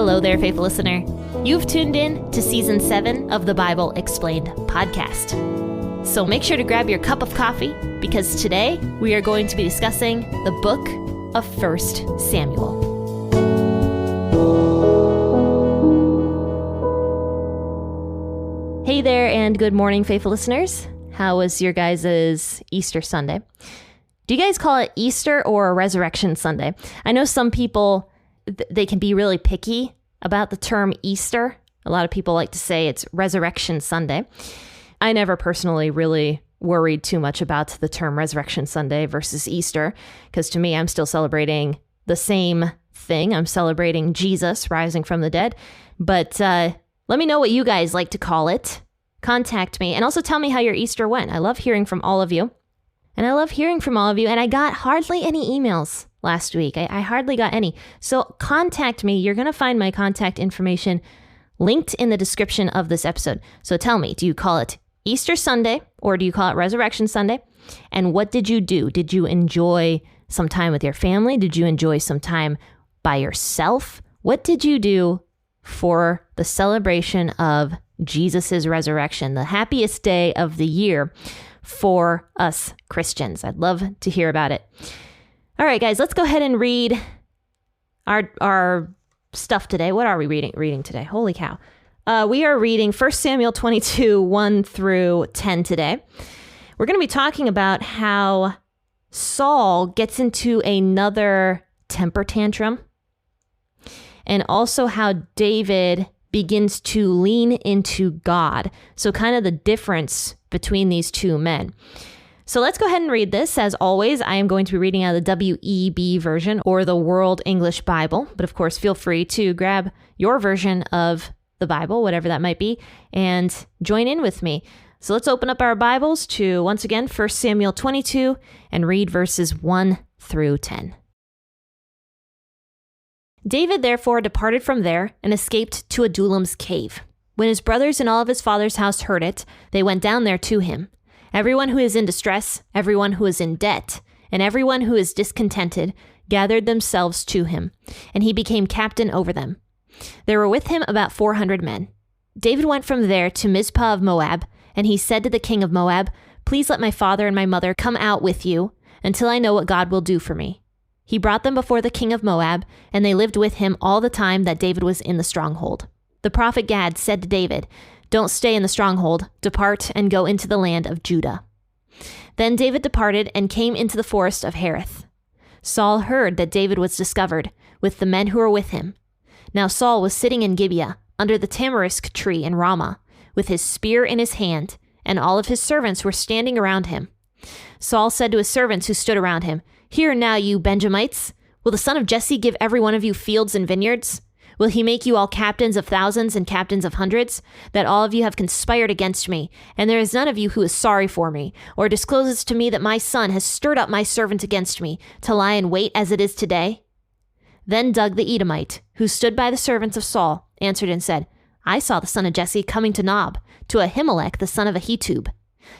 Hello there, faithful listener. You've tuned in to Season 7 of the Bible Explained podcast. So make sure to grab your cup of coffee, because today we are going to be discussing the book of 1 Samuel. Hey there, and good morning, faithful listeners. How was your guys' Easter Sunday? Do you guys call it Easter or Resurrection Sunday? I know some people, they can be really picky about the term Easter. A lot of people like to say it's Resurrection Sunday. I never personally really worried too much about the term Resurrection Sunday versus Easter, because to me, I'm still celebrating the same thing. I'm celebrating Jesus rising from the dead. But let me know what you guys like to call it. Contact me and also tell me how your Easter went. I love hearing from all of you. And I got hardly any emails last week. I hardly got any. So contact me. You're going to find my contact information linked in the description of this episode. So tell me, do you call it Easter Sunday or do you call it Resurrection Sunday? And what did you do? Did you enjoy some time with your family? Did you enjoy some time by yourself? What did you do for the celebration of Jesus' resurrection, the happiest day of the year for us Christians? I'd love to hear about it. All right, guys, let's go ahead and read our stuff today. What are we reading today? Holy cow. We are reading 1 Samuel 22, 1 through 10 today. We're going to be talking about how Saul gets into another temper tantrum, and also how David begins to lean into God. So kind of the difference between these two men. So let's go ahead and read this. As always, I am going to be reading out of the WEB version or the World English Bible. But of course, feel free to grab your version of the Bible, whatever that might be, and join in with me. So let's open up our Bibles to, once again, 1 Samuel 22 and read verses 1 through 10. David therefore departed from there and escaped to Adullam's cave. When his brothers and all of his father's house heard it, they went down there to him. Everyone who is in distress, everyone who is in debt, and everyone who is discontented gathered themselves to him, and he became captain over them. There were with him about 400 men. David went from there to Mizpah of Moab, and he said to the king of Moab, "Please let my father and my mother come out with you until I know what God will do for me." He brought them before the king of Moab, and they lived with him all the time that David was in the stronghold. The prophet Gad said to David, "Don't stay in the stronghold. Depart and go into the land of Judah." Then David departed and came into the forest of Hereth. Saul heard that David was discovered, with the men who were with him. Now Saul was sitting in Gibeah, under the tamarisk tree in Ramah, with his spear in his hand, and all of his servants were standing around him. Saul said to his servants who stood around him, "Hear now, you Benjamites. Will the son of Jesse give every one of you fields and vineyards? Will he make you all captains of thousands and captains of hundreds? That all of you have conspired against me, and there is none of you who is sorry for me, or discloses to me that my son has stirred up my servant against me, to lie in wait as it is today?" Then Doeg the Edomite, who stood by the servants of Saul, answered and said, "I saw the son of Jesse coming to Nob, to Ahimelech the son of Ahitub.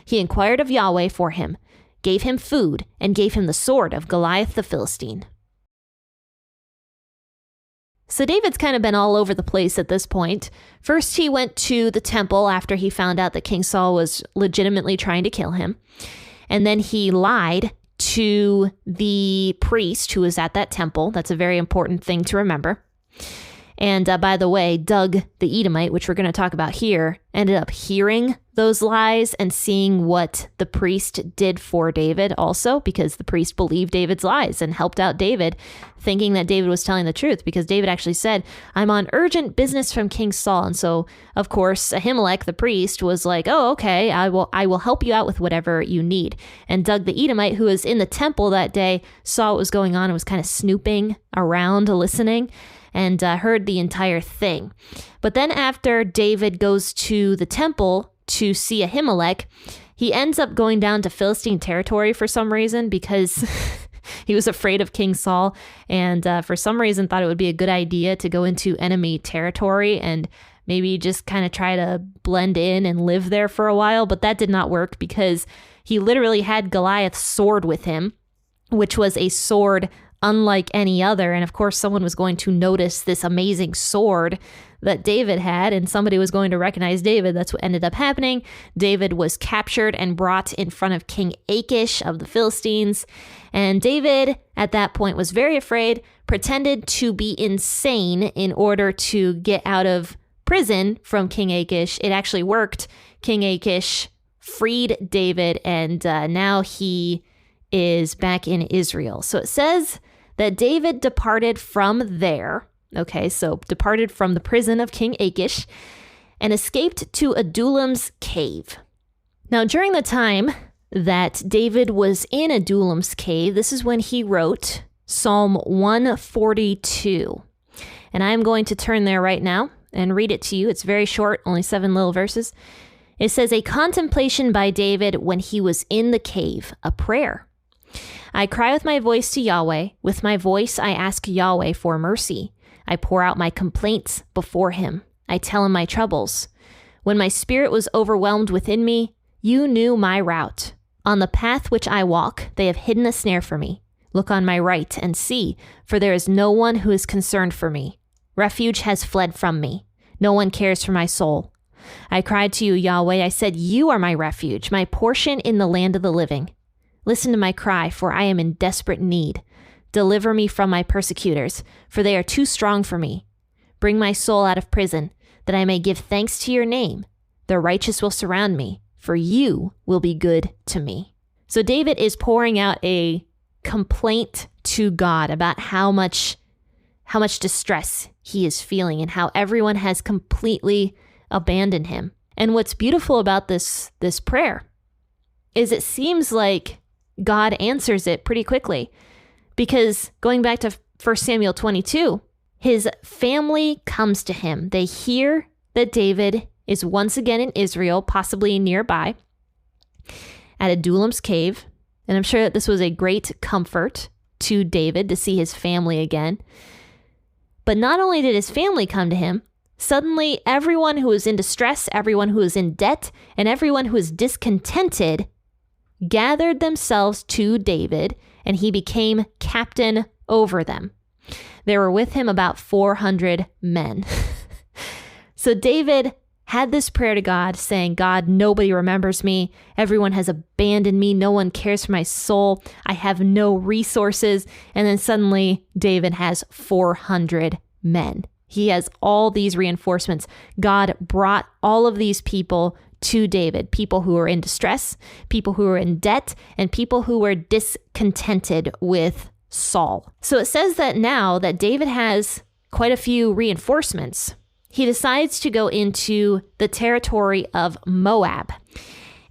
He inquired of Yahweh for him, gave him food, and gave him the sword of Goliath the Philistine." So David's kind of been all over the place at this point. First, he went to the temple after he found out that King Saul was legitimately trying to kill him. And then he lied to the priest who was at that temple. That's a very important thing to remember. And by the way, Doeg the Edomite, which we're going to talk about here, ended up hearing those lies and seeing what the priest did for David also, because the priest believed David's lies and helped out David, thinking that David was telling the truth, because David actually said, "I'm on urgent business from King Saul." And so, of course, Ahimelech, the priest, was like, "Oh, okay, I will help you out with whatever you need." And Doeg the Edomite, who was in the temple that day, saw what was going on and was kind of snooping around, listening, and heard the entire thing. But then after David goes to the temple to see Ahimelech, he ends up going down to Philistine territory for some reason, because he was afraid of King Saul, and for some reason thought it would be a good idea to go into enemy territory and maybe just kind of try to blend in and live there for a while. But that did not work, because he literally had Goliath's sword with him. which was a sword unlike any other. And of course, someone was going to notice this amazing sword that David had, and somebody was going to recognize David. That's what ended up happening. David was captured and brought in front of King Achish of the Philistines. And David, at that point, was very afraid, pretended to be insane in order to get out of prison from King Achish. It actually worked. King Achish freed David, and now he is back in Israel. So it says that David departed from there. Okay, so departed from the prison of King Achish and escaped to Adullam's cave. Now, during the time that David was in Adullam's cave, this is when he wrote Psalm 142. And I'm going to turn there right now and read it to you. It's very short, only 7 little verses. It says, "A contemplation by David when he was in the cave, a prayer. I cry with my voice to Yahweh. With my voice I ask Yahweh for mercy. I pour out my complaints before him. I tell him my troubles. When my spirit was overwhelmed within me, you knew my route. On the path which I walk, they have hidden a snare for me. Look on my right and see, for there is no one who is concerned for me. Refuge has fled from me. No one cares for my soul. I cried to you, Yahweh. I said, you are my refuge, my portion in the land of the living. Listen to my cry, for I am in desperate need. Deliver me from my persecutors, for they are too strong for me. Bring my soul out of prison, that I may give thanks to your name. The righteous will surround me, for you will be good to me." So David is pouring out a complaint to God about how much distress he is feeling and how everyone has completely abandoned him. And what's beautiful about this prayer is it seems like God answers it pretty quickly. Because going back to 1 Samuel 22, his family comes to him. They hear that David is once again in Israel, possibly nearby, at Adullam's cave. And I'm sure that this was a great comfort to David to see his family again. But not only did his family come to him, suddenly everyone who was in distress, everyone who was in debt, and everyone who was discontented gathered themselves to David, and he became captain over them. There were with him about 400 men. So David had this prayer to God saying, God, nobody remembers me. Everyone has abandoned me. No one cares for my soul. I have no resources. And then suddenly David has 400 men. He has all these reinforcements. God brought all of these people to David, people who were in distress, people who were in debt, and people who were discontented with Saul. So it says that now that David has quite a few reinforcements, he decides to go into the territory of Moab.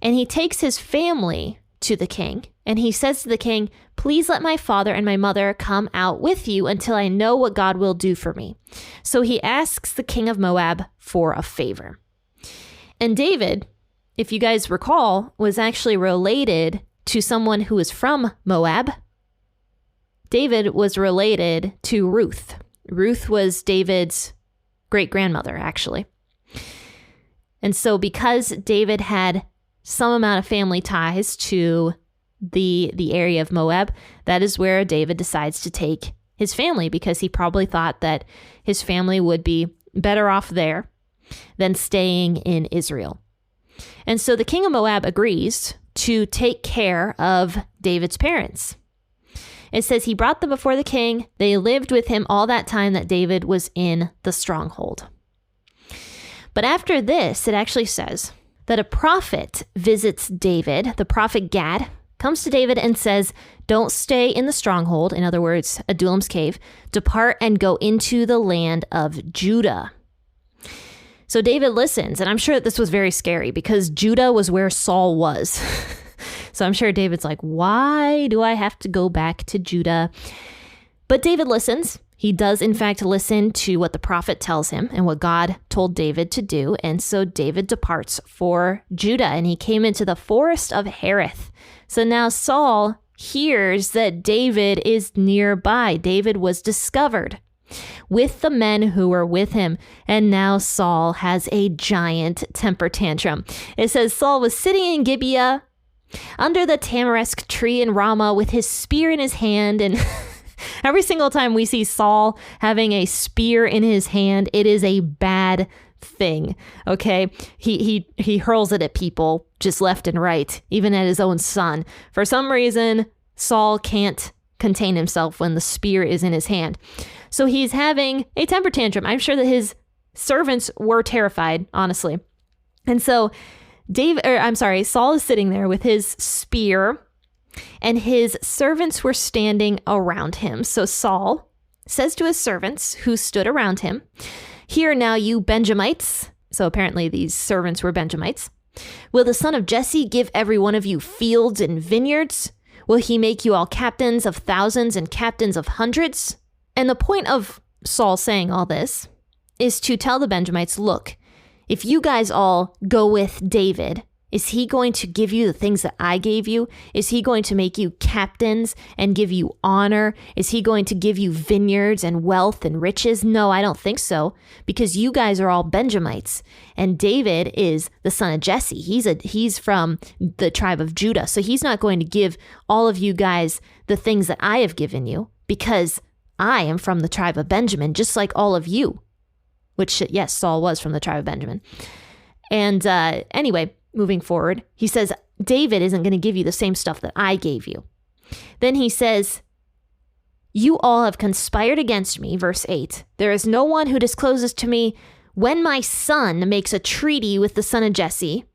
And he takes his family to the king, and he says to the king, please let my father and my mother come out with you until I know what God will do for me. So he asks the king of Moab for a favor. And David, if you guys recall, was actually related to someone who was from Moab. David was related to Ruth. Ruth was David's great-grandmother, actually. And so because David had some amount of family ties to the area of Moab, that is where David decides to take his family, because he probably thought that his family would be better off there than staying in Israel. And so the king of Moab agrees to take care of David's parents. It says he brought them before the king. They lived with him all that time that David was in the stronghold. But after this, it actually says that a prophet visits David. The prophet Gad comes to David and says, don't stay in the stronghold, in other words, Adullam's cave. Depart and go into the land of Judah. So David listens, and I'm sure that this was very scary because Judah was where Saul was. So I'm sure David's like, why do I have to go back to Judah? But David listens. He does, in fact, listen to what the prophet tells him and what God told David to do. And so David departs for Judah, and he came into the forest of Hereth. So now Saul hears that David is nearby. David was discovered with the men who were with him. And now Saul has a giant temper tantrum. It says Saul was sitting in Gibeah under the tamarisk tree in Ramah with his spear in his hand. And every single time we see Saul having a spear in his hand, it is a bad thing. Okay. He hurls it at people just left and right, even at his own son. For some reason, Saul can't contain himself when the spear is in his hand. So he's having a temper tantrum. I'm sure that his servants were terrified, honestly. And so Saul is sitting there with his spear, and his servants were standing around him. So Saul says to his servants who stood around him, "Hear now, you Benjamites." So apparently these servants were Benjamites. "Will the son of Jesse give every one of you fields and vineyards? Will he make you all captains of thousands and captains of hundreds?" And the point of Saul saying all this is to tell the Benjamites, look, if you guys all go with David, is he going to give you the things that I gave you? Is he going to make you captains and give you honor? Is he going to give you vineyards and wealth and riches? No, I don't think so, because you guys are all Benjamites, and David is the son of Jesse. He's from the tribe of Judah, so he's not going to give all of you guys the things that I have given you, because I am from the tribe of Benjamin, just like all of you. Which, yes, Saul was from the tribe of Benjamin. And anyway, moving forward, he says, David isn't going to give you the same stuff that I gave you. Then he says, you all have conspired against me, verse 8. There is no one who discloses to me when my son makes a treaty with the son of Jesse.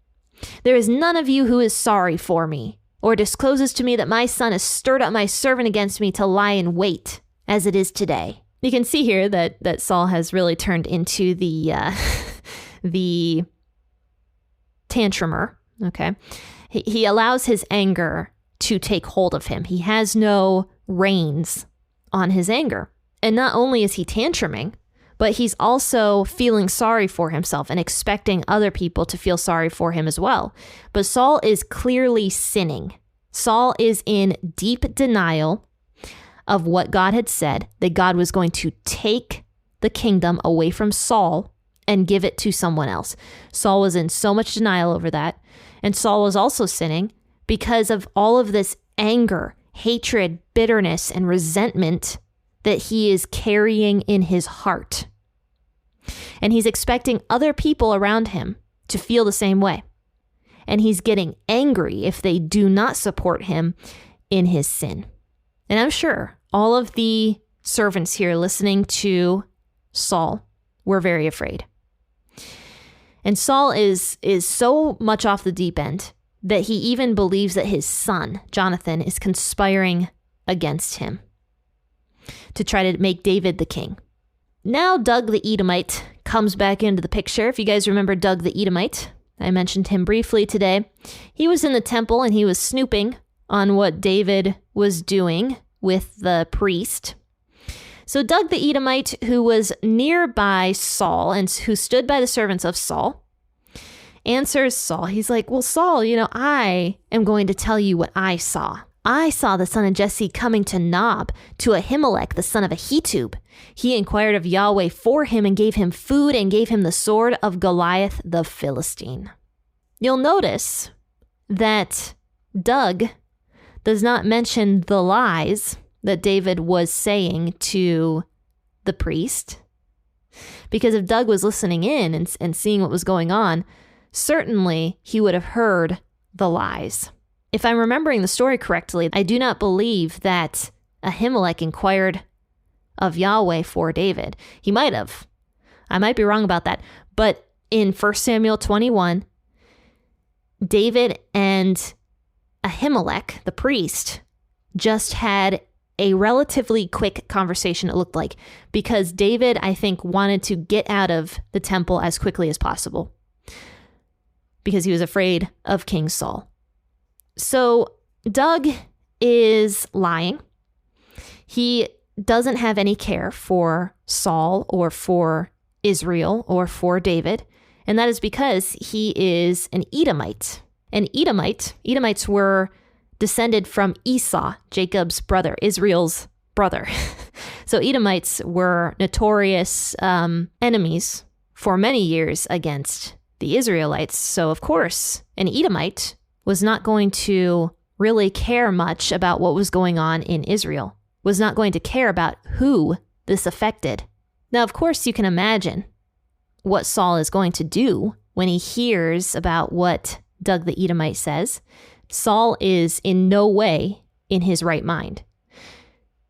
There is none of you who is sorry for me, or discloses to me that my son has stirred up my servant against me to lie in wait, as it is today. You can see here that Saul has really turned into the tantrumer, okay? He allows his anger to take hold of him. He has no reins on his anger. And not only is he tantruming, but he's also feeling sorry for himself and expecting other people to feel sorry for him as well. But Saul is clearly sinning. Saul is in deep denial of what God had said, that God was going to take the kingdom away from Saul and give it to someone else. Saul was in so much denial over that. And Saul was also sinning because of all of this anger, hatred, bitterness, and resentment that he is carrying in his heart. And he's expecting other people around him to feel the same way. And he's getting angry if they do not support him in his sin. And I'm sure all of the servants here listening to Saul were very afraid. And Saul is so much off the deep end that he even believes that his son, Jonathan, is conspiring against him to try to make David the king. Now Doeg the Edomite comes back into the picture. If you guys remember Doeg the Edomite, I mentioned him briefly today. He was in the temple and he was snooping on what David was doing with the priest. So Doeg the Edomite, who was nearby Saul and who stood by the servants of Saul, answers Saul. He's like, well, Saul, I am going to tell you what I saw. I saw the son of Jesse coming to Nob, to Ahimelech, the son of Ahitub. He inquired of Yahweh for him and gave him food and gave him the sword of Goliath the Philistine. You'll notice that Doeg does not mention the lies that David was saying to the priest. Because if Doeg was listening in and seeing what was going on, certainly he would have heard the lies. If I'm remembering the story correctly, I do not believe that Ahimelech inquired of Yahweh for David. He might have. I might be wrong about that. But in 1 Samuel 21, David and Ahimelech, the priest, just had a relatively quick conversation, it looked like, because David, I think, wanted to get out of the temple as quickly as possible because he was afraid of King Saul. So Doeg is lying. He doesn't have any care for Saul or for Israel or for David, and that is because he is an Edomite. Edomites were descended from Esau, Jacob's brother, Israel's brother. So Edomites were notorious enemies for many years against the Israelites. So of course, an Edomite was not going to really care much about what was going on in Israel, was not going to care about who this affected. Now, of course, you can imagine what Saul is going to do when he hears about what Doug the Edomite says. Saul is in no way in his right mind.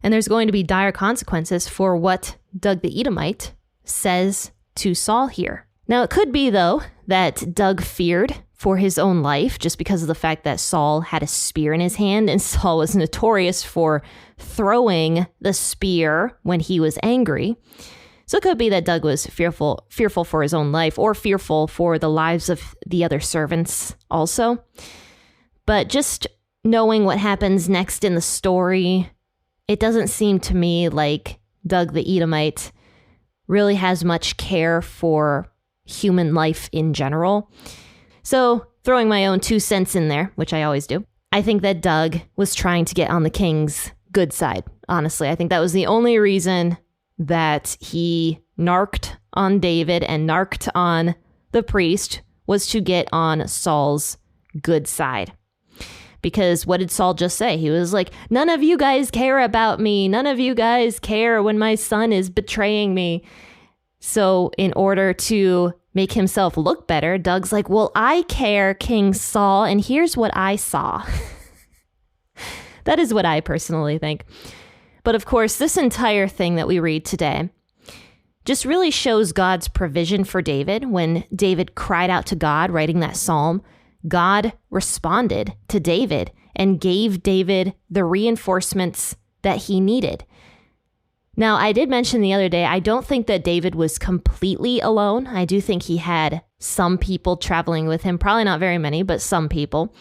And there's going to be dire consequences for what Doug the Edomite says to Saul here. Now, it could be, though, that Doug feared for his own life just because of the fact that Saul had a spear in his hand, and Saul was notorious for throwing the spear when he was angry. So it could be that Doug was fearful for his own life, or fearful for the lives of the other servants also. But just knowing what happens next in the story, it doesn't seem to me like Doug the Edomite really has much care for human life in general. So throwing my own 2 cents in there, which I always do, I think that Doug was trying to get on the king's good side. Honestly, I think that was the only reason that he narked on David and narked on the priest, was to get on Saul's good side. Because what did Saul just say? He was like, none of you guys care about me. None of you guys care when my son is betraying me. So in order to make himself look better, Doug's like, well, I care, King Saul, and here's what I saw. That is what I personally think. But of course, this entire thing that we read today just really shows God's provision for David. When David cried out to God, writing that psalm, God responded to David and gave David the reinforcements that he needed. Now, I did mention the other day, I don't think that David was completely alone. I do think he had some people traveling with him, probably not very many, but some people.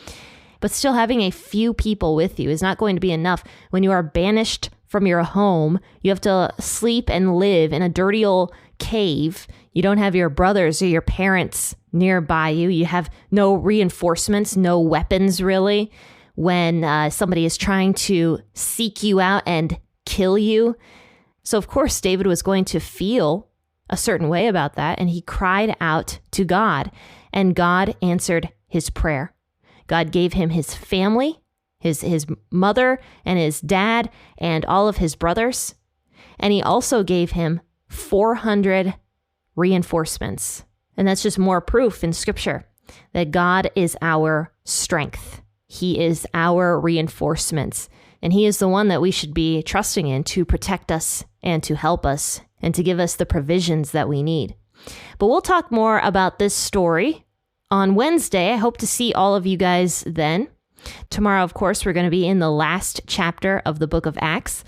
But still, having a few people with you is not going to be enough. When you are banished from your home, you have to sleep and live in a dirty old cave. You don't have your brothers or your parents nearby you. You have no reinforcements, no weapons really. When somebody is trying to seek you out and kill you. So of course, David was going to feel a certain way about that. And he cried out to God, and God answered his prayer. God gave him his family, his mother and his dad and all of his brothers. And he also gave him 400 reinforcements. And that's just more proof in scripture that God is our strength. He is our reinforcements. And he is the one that we should be trusting in to protect us and to help us and to give us the provisions that we need. But we'll talk more about this story on Wednesday. I hope to see all of you guys then. Tomorrow, of course, we're going to be in the last chapter of the book of Acts.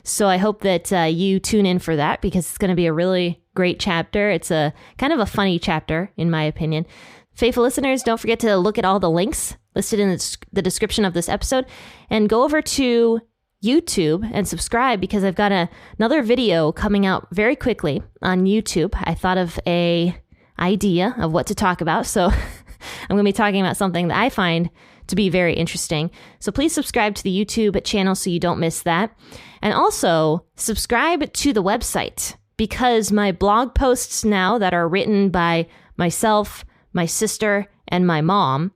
So I hope that you tune in for that, because it's going to be a really great chapter. It's a kind of a funny chapter, in my opinion. Faithful listeners, don't forget to look at all the links listed in the description of this episode, and go over to YouTube and subscribe, because I've got another video coming out very quickly on YouTube. I thought of a idea of what to talk about, so I'm going to be talking about something that I find to be very interesting. So please subscribe to the YouTube channel so you don't miss that. And also subscribe to the website, because my blog posts now that are written by myself, my sister, and my mom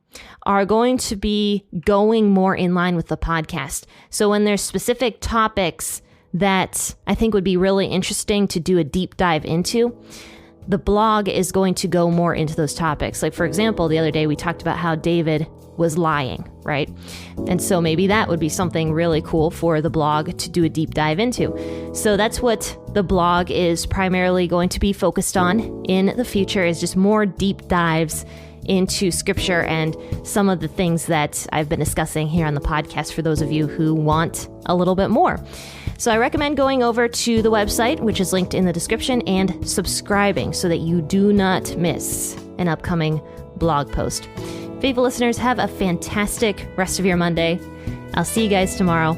are going to be going more in line with the podcast. So when there's specific topics that I think would be really interesting to do a deep dive into, the blog is going to go more into those topics. Like, for example, the other day we talked about how David was lying, right? And so maybe that would be something really cool for the blog to do a deep dive into. So that's what the blog is primarily going to be focused on in the future, is just more deep dives into scripture and some of the things that I've been discussing here on the podcast for those of you who want a little bit more. So I recommend going over to the website, which is linked in the description, and subscribing so that you do not miss an upcoming blog post. Faithful listeners, have a fantastic rest of your Monday. I'll see you guys tomorrow.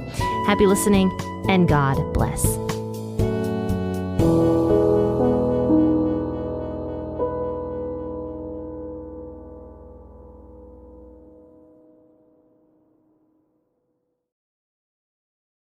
Happy listening, and God bless.